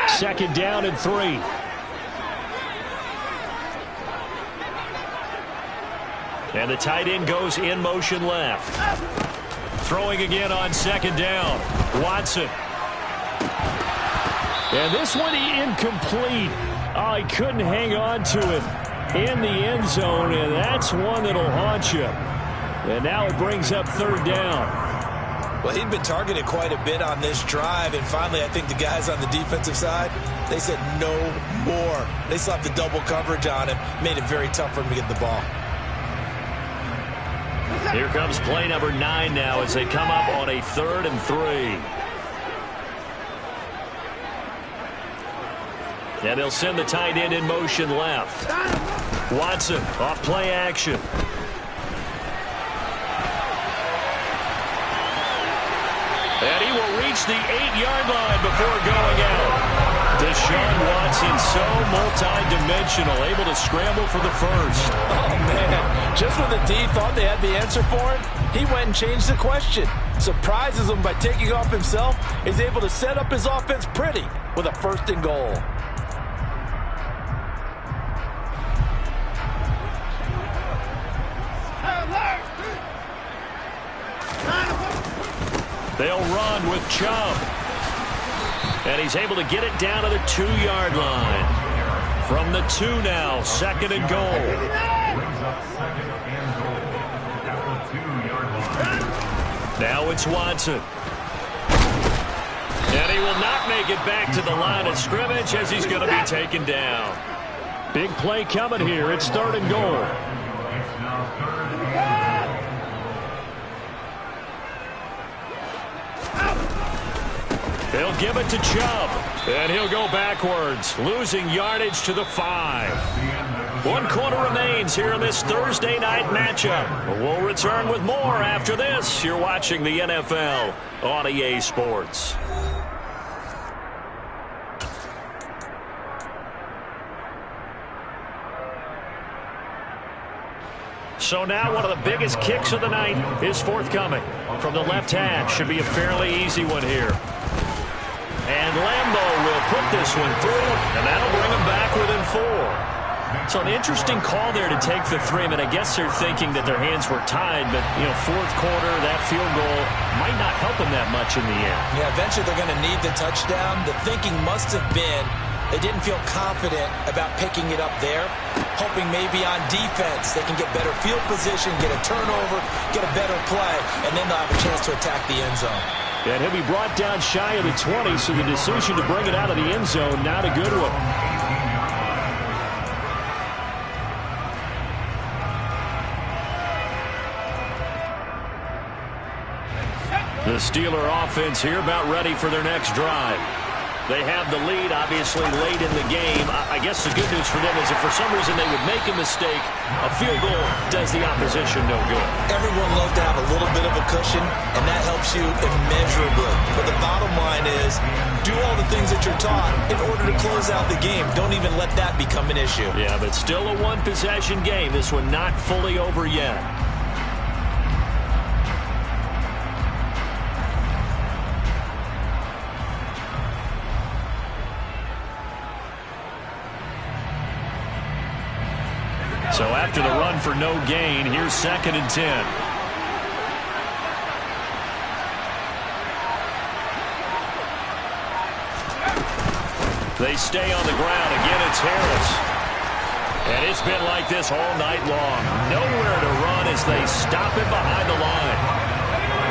Speaker 12: Second down and 3.
Speaker 10: And the tight end goes in motion left. Throwing again on 2nd down. Watson.
Speaker 12: And this one incomplete. Oh, he couldn't hang on to it in the end zone, and that's one that'll haunt you. And now it brings up 3rd down.
Speaker 11: Well, he'd been targeted quite a bit on this drive, and finally I think the guys on the defensive side, they said no more. They slapped the double coverage on him, made it very tough for him to get the ball.
Speaker 10: Here comes play number 9 now as they come up on a 3rd and 3. And they'll send the tight end in motion left. Watson off play action. And he will reach the 8-yard line before going out. Deshaun Watson, so multi-dimensional, able to scramble for the first.
Speaker 11: Oh, man. Just when the D thought they had the answer for him, he went and changed the question. Surprises him by taking off himself. He's able to set up his offense pretty with a 1st and goal.
Speaker 10: They'll run with Chubb. And he's able to get it down to the 2-yard line. From the 2 now, 2nd and goal. Now it's Watson. And he will not make it back to the line of scrimmage as he's going to be taken down.
Speaker 12: Big play coming here. It's 3rd and goal.
Speaker 10: They'll give it to Chubb, and he'll go backwards, losing yardage to the 5. 1 quarter remains here in this Thursday night matchup. We'll return with more after this. You're watching the NFL on EA Sports. So now one of the biggest kicks of the night is forthcoming. From the left hash, should be a fairly easy one here. And Lambo will put this one through, and that'll bring him back within 4. So an interesting call there to take the 3. I mean, I guess they're thinking that their hands were tied, but, you know, 4th quarter, that field goal might not help them that much in the end.
Speaker 11: Yeah, eventually they're going to need the touchdown. The thinking must have been they didn't feel confident about picking it up there, hoping maybe on defense they can get better field position, get a turnover, get a better play, and then they'll have a chance to attack the end zone.
Speaker 12: And he'll be brought down shy of the 20, so the decision to bring it out of the end zone, not a good one.
Speaker 10: The Steeler offense here about ready for their next drive. They have the lead, obviously, late in the game. I guess the good news for them is if for some reason they would make a mistake, a field goal does the opposition no good.
Speaker 11: Everyone loves to have a little bit of a cushion, and that helps you immeasurably. But the bottom line is, do all the things that you're taught in order to close out the game. Don't even let that become an issue.
Speaker 10: Yeah, but still a one-possession game. This one not fully over yet. So after the run for no gain, here's 2nd and 10. They stay on the ground. Again, it's Harris. And it's been like this all night long. Nowhere to run as they stop it behind the line.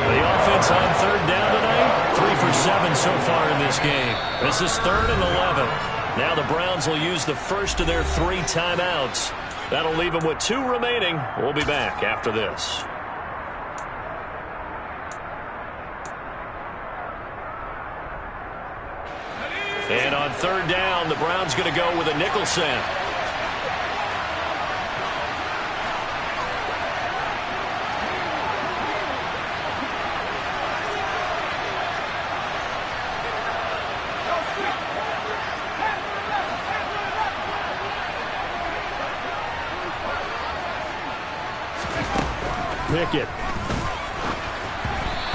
Speaker 10: The offense on 3rd down tonight, 3 for 7 so far in this game. This is 3rd and 11. Now the Browns will use the first of their 3 timeouts. That'll leave them with 2 remaining. We'll be back after this. third down, the Browns going to go with a nickel set.
Speaker 12: Pickett.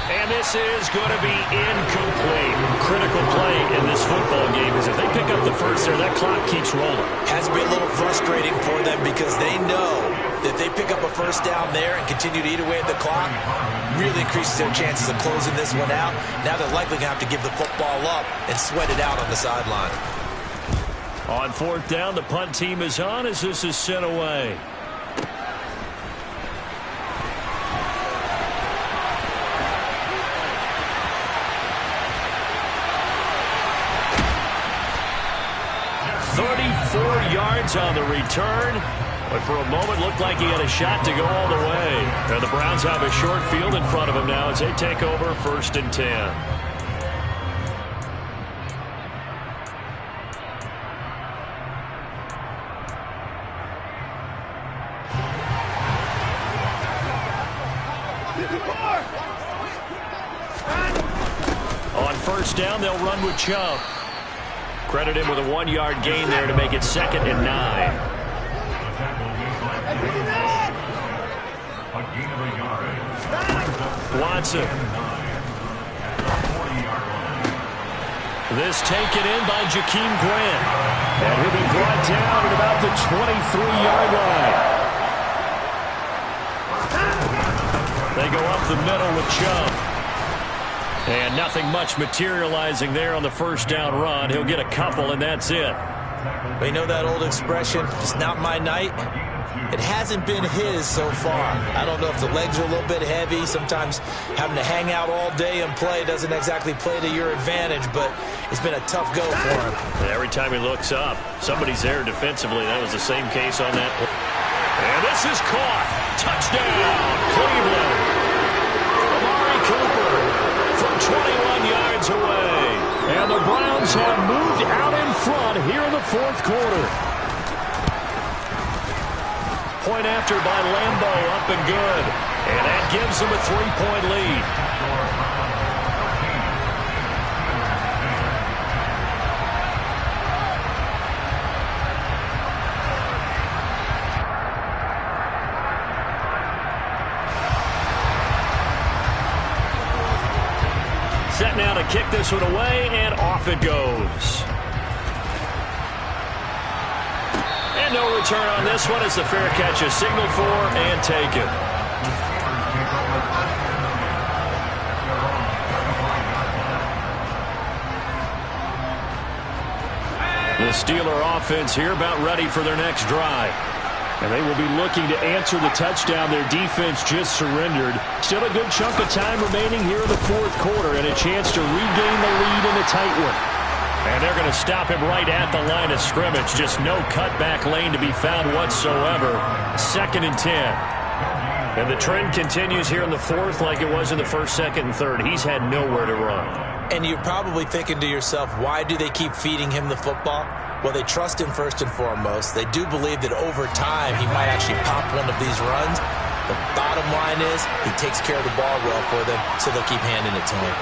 Speaker 10: And this is going to be incomplete. Critical play in this football game is if they pick up the first there, that clock keeps rolling.
Speaker 11: Has to be a little frustrating for them because they know that they pick up a first down there and continue to eat away at the clock, really increases their chances of closing this one out. Now they're likely going to have to give the football up and sweat it out on the sideline.
Speaker 10: On fourth down, the punt team is on as this is sent away. Yards on the return, but for a moment looked like he had a shot to go all the way. And the Browns have a short field in front of them now as they take over 1st and 10. On first down, they'll run with Chubb. Credit him with a 1-yard gain there to make it 2nd and 9. Watson. This taken in by Jakeem Grant.
Speaker 12: And he'll be brought down at about the 23-yard line.
Speaker 10: They go up the middle with Chubb. And nothing much materializing there on the first down run. He'll get a couple, and that's it.
Speaker 11: We know that old expression, it's not my night. It hasn't been his so far. I don't know if the legs are a little bit heavy. Sometimes having to hang out all day and play doesn't exactly play to your advantage, but it's been a tough go for him.
Speaker 10: And every time he looks up, somebody's there defensively. That was the same case on that play. And this is caught. Touchdown, Cleveland. Amari Cooper from 21 yards away.
Speaker 12: And the Browns have moved out in front here in the fourth quarter.
Speaker 10: Point after by Lambo, up and good. And that gives them a 3-point lead. Set now to kick this one away, and off it goes. And no return on this one as the fair catch is signaled for and taken. The Steeler offense here about ready for their next drive.
Speaker 12: And they will be looking to answer the touchdown their defense just surrendered. Still a good chunk of time remaining here in the fourth quarter and a chance to regain the lead in a tight one.
Speaker 10: And they're going to stop him right at the line of scrimmage. Just no cutback lane to be found whatsoever. 2nd and 10. And the trend continues here in the fourth like it was in the first, second, and third. He's had nowhere to run.
Speaker 11: And you're probably thinking to yourself, why do they keep feeding him the football? Well, they trust him first and foremost. They do believe that over time he might actually pop one of these runs. The bottom line is he takes care of the ball well for them, so they'll keep handing it to him.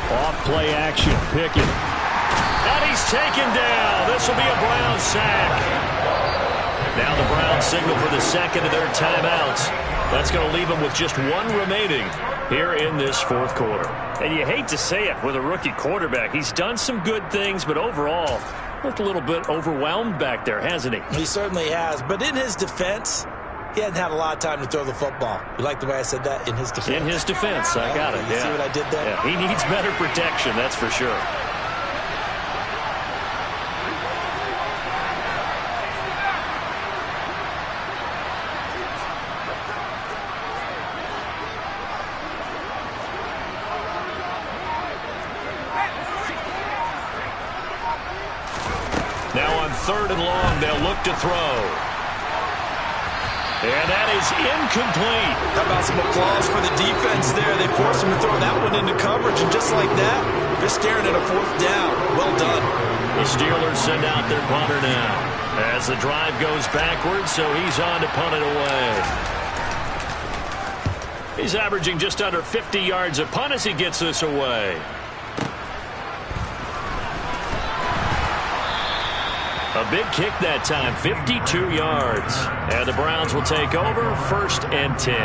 Speaker 12: Off play action, Pickett.
Speaker 10: And he's taken down. This will be a Browns sack. Now the Browns signal for the second of their timeouts. That's going to leave them with just one remaining here in this fourth quarter. And you hate to say it with a rookie quarterback. He's done some good things, but overall, looked a little bit overwhelmed back there, hasn't he?
Speaker 11: He certainly has. But in his defense, he hadn't had a lot of time to throw the football. You like the way I said that? In his defense.
Speaker 10: In his defense. I got it.
Speaker 11: You see what I did there?
Speaker 10: Yeah. He needs better protection, that's for sure. Now on 3rd and long, they'll look to throw. And that is incomplete.
Speaker 11: How about some applause for the defense there? They forced him to throw that one into coverage, and just like that, they're staring at a 4th down. Well done.
Speaker 10: The Steelers send out their punter now as the drive goes backwards, so he's on to punt it away. He's averaging just under 50 yards a punt as he gets this away. A big kick that time, 52 yards. And the Browns will take over, 1st and 10.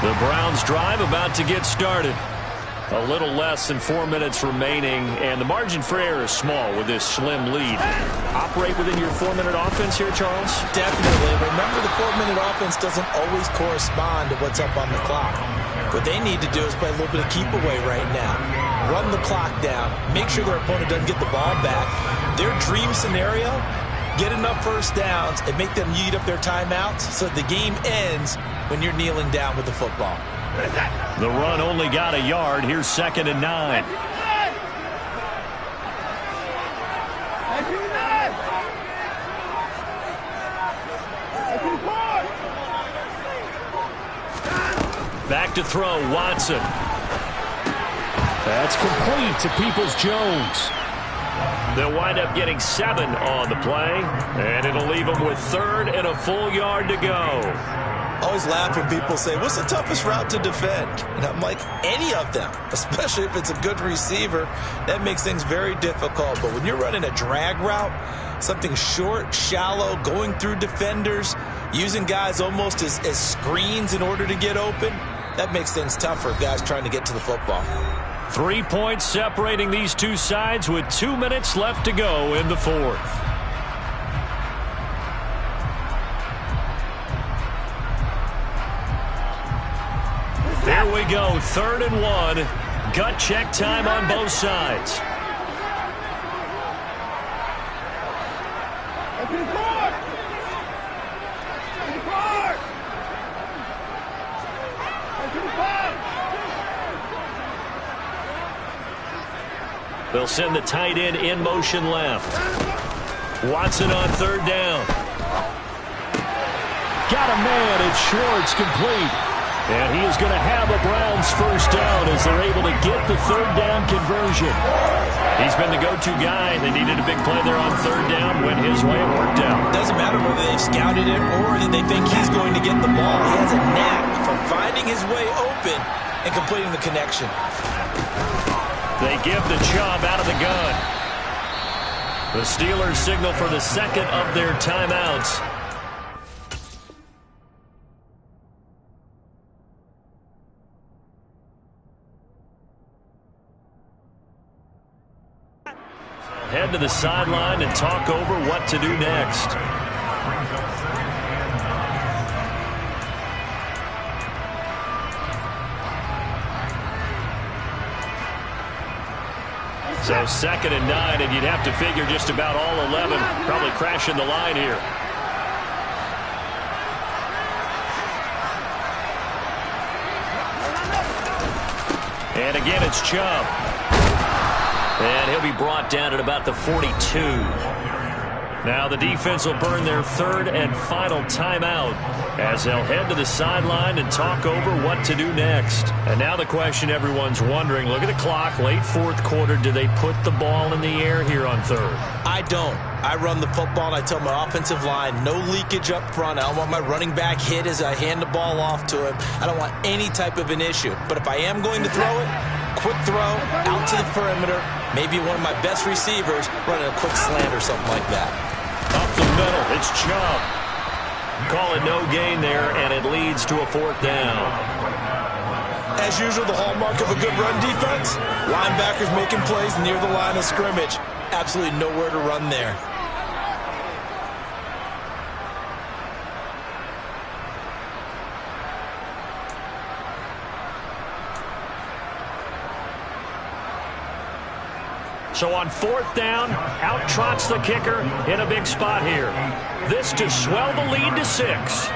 Speaker 10: The Browns drive about to get started. A little less than 4 minutes remaining, and the margin for error is small with this slim lead. Operate within your 4-minute offense here, Charles?
Speaker 11: Definitely. Remember, the 4-minute offense doesn't always correspond to what's up on the clock. What they need to do is play a little bit of keep away right now. Run the clock down. Make sure their opponent doesn't get the ball back. Their dream scenario, get enough first downs and make them eat up their timeouts so the game ends when you're kneeling down with the football.
Speaker 10: The run only got a yard. Here's 2nd and 9. Back to throw, Watson.
Speaker 12: That's complete to Peoples-Jones.
Speaker 10: They'll wind up getting 7 on the play, and it'll leave them with 3rd and a full yard to go.
Speaker 11: Always laugh when people say, what's the toughest route to defend? And I'm like, any of them, especially if it's a good receiver. That makes things very difficult. But when you're running a drag route, something short, shallow, going through defenders, using guys almost as screens in order to get open, that makes things tough for guys trying to get to the football.
Speaker 10: 3 points separating these two sides with 2 minutes left to go in the 4th. There we go, 3rd and 1. Gut check time on both sides. They'll send the tight end in motion left. Watson on 3rd down.
Speaker 12: Got a man, it's Schwartz, complete.
Speaker 10: And he is going to have a Browns first down as they're able to get the 3rd down conversion. He's been the go-to guy. They needed a big play there on 3rd down. Went his way, it worked out.
Speaker 11: Doesn't matter whether they've scouted it or that they think he's going to get the ball. He has a knack for finding his way open and completing the connection.
Speaker 10: They give the Chubb out of the gun. The Steelers signal for the 2nd of their timeouts. Head to the sideline and talk over what to do next. So 2nd and 9, and you'd have to figure just about all 11 probably crashing the line here. And again, it's Chubb. And he'll be brought down at about the 42. Now the defense will burn their 3rd and final timeout as they'll head to the sideline and talk over what to do next. And now the question everyone's wondering, look at the clock, late 4th quarter, do they put the ball in the air here on 3rd?
Speaker 11: I don't. I run the football and I tell my offensive line, no leakage up front. I don't want my running back hit as I hand the ball off to him. I don't want any type of an issue. But if I am going to throw it, quick throw, out to the perimeter, maybe one of my best receivers running a quick slant or something like that.
Speaker 10: Up the middle, it's Chubb. Call it no gain there, and it leads to a 4th down.
Speaker 11: As usual, the hallmark of a good run defense, linebackers making plays near the line of scrimmage. Absolutely nowhere to run there.
Speaker 10: So on 4th down, out trots the kicker in a big spot here. This to swell the lead to 6.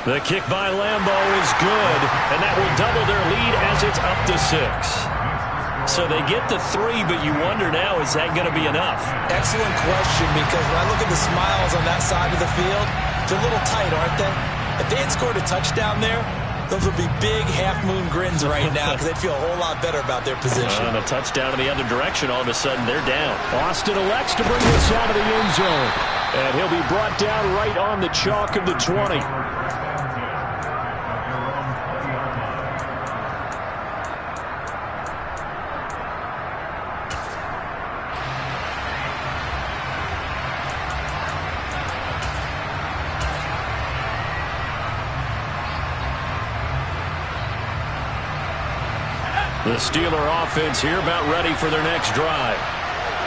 Speaker 10: The kick by Lambeau is good, and that will double their lead as it's up to 6. So they get the 3, but you wonder now, is that going to be enough?
Speaker 11: Excellent question, because when I look at the smiles on that side of the field, they're a little tight, aren't they? If they had scored a touchdown there, those would be big half-moon grins right now because they'd feel a whole lot better about their position.
Speaker 10: And a touchdown in the other direction, all of a sudden they're down.
Speaker 12: Austin elects to bring this out of the end zone. And he'll be brought down right on the chalk of the 20.
Speaker 10: The Steeler offense here about ready for their next drive.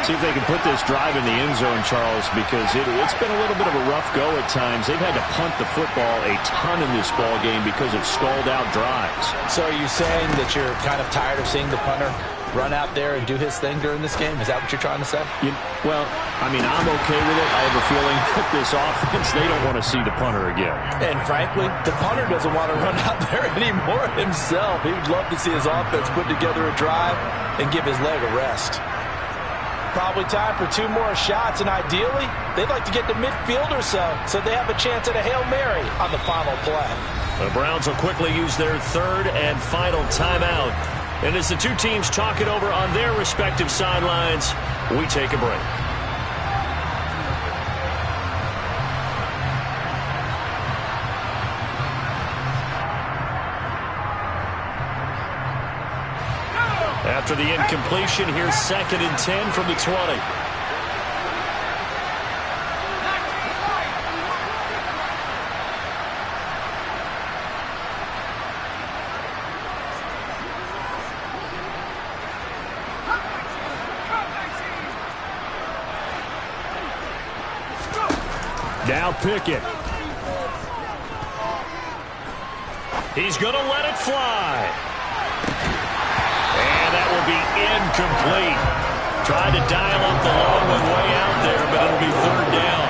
Speaker 12: See if they can put this drive in the end zone, Charles, because it's been a little bit of a rough go at times. They've had to punt the football a ton in this ball game because of stalled-out drives.
Speaker 11: So are you saying that you're kind of tired of seeing the punter run out there and do his thing during this game? Is that what you're trying to say?
Speaker 12: Well, I mean, I'm okay with it. I have a feeling that this offense, they don't want to see the punter again.
Speaker 11: And frankly, the punter doesn't want to run out there anymore himself. He would love to see his offense put together a drive and give his leg a rest. Probably time for 2 more shots, and ideally, they'd like to get to midfield or so they have a chance at a Hail Mary on the final play.
Speaker 10: The Browns will quickly use their 3rd and final timeout. And as the two teams talk it over on their respective sidelines, we take a break. After the incompletion, here's 2nd and 10 from the 20.
Speaker 12: Now Pickett.
Speaker 10: He's going to let it fly. And that will be incomplete. Tried to dial up the long one way out there, but it'll be 3rd down.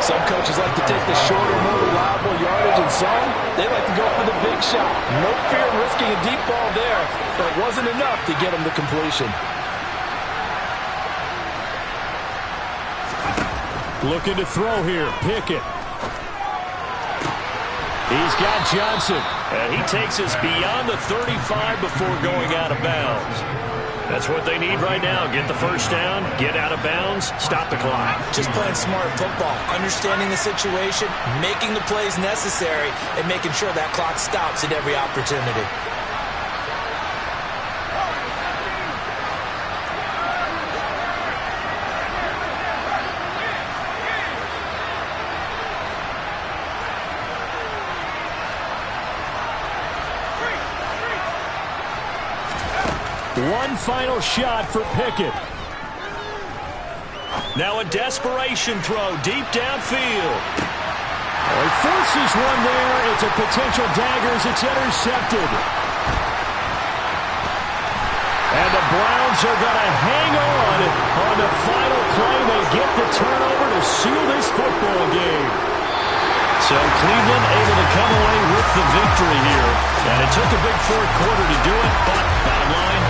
Speaker 11: Some coaches like to take the shorter, more reliable yardage, and some, they like to go for the big shot. No fear of risking a deep ball there, but it wasn't enough to get him the completion.
Speaker 12: Looking to throw here, Pickett. He's got Johnson.
Speaker 10: And he takes us beyond the 35 before going out of bounds. That's what they need right now. Get the first down, get out of bounds, stop the clock.
Speaker 11: Just playing smart football, understanding the situation, making the plays necessary, and making sure that clock stops at every opportunity.
Speaker 12: One final shot for Pickett.
Speaker 10: Now a desperation throw deep downfield.
Speaker 12: He forces one there. It's a potential dagger as it's intercepted. And the Browns are going to hang on the final play. They get the turnover to seal this football game.
Speaker 10: So Cleveland able to come away with the victory here. And it took a big 4th quarter to do it, but bottom line,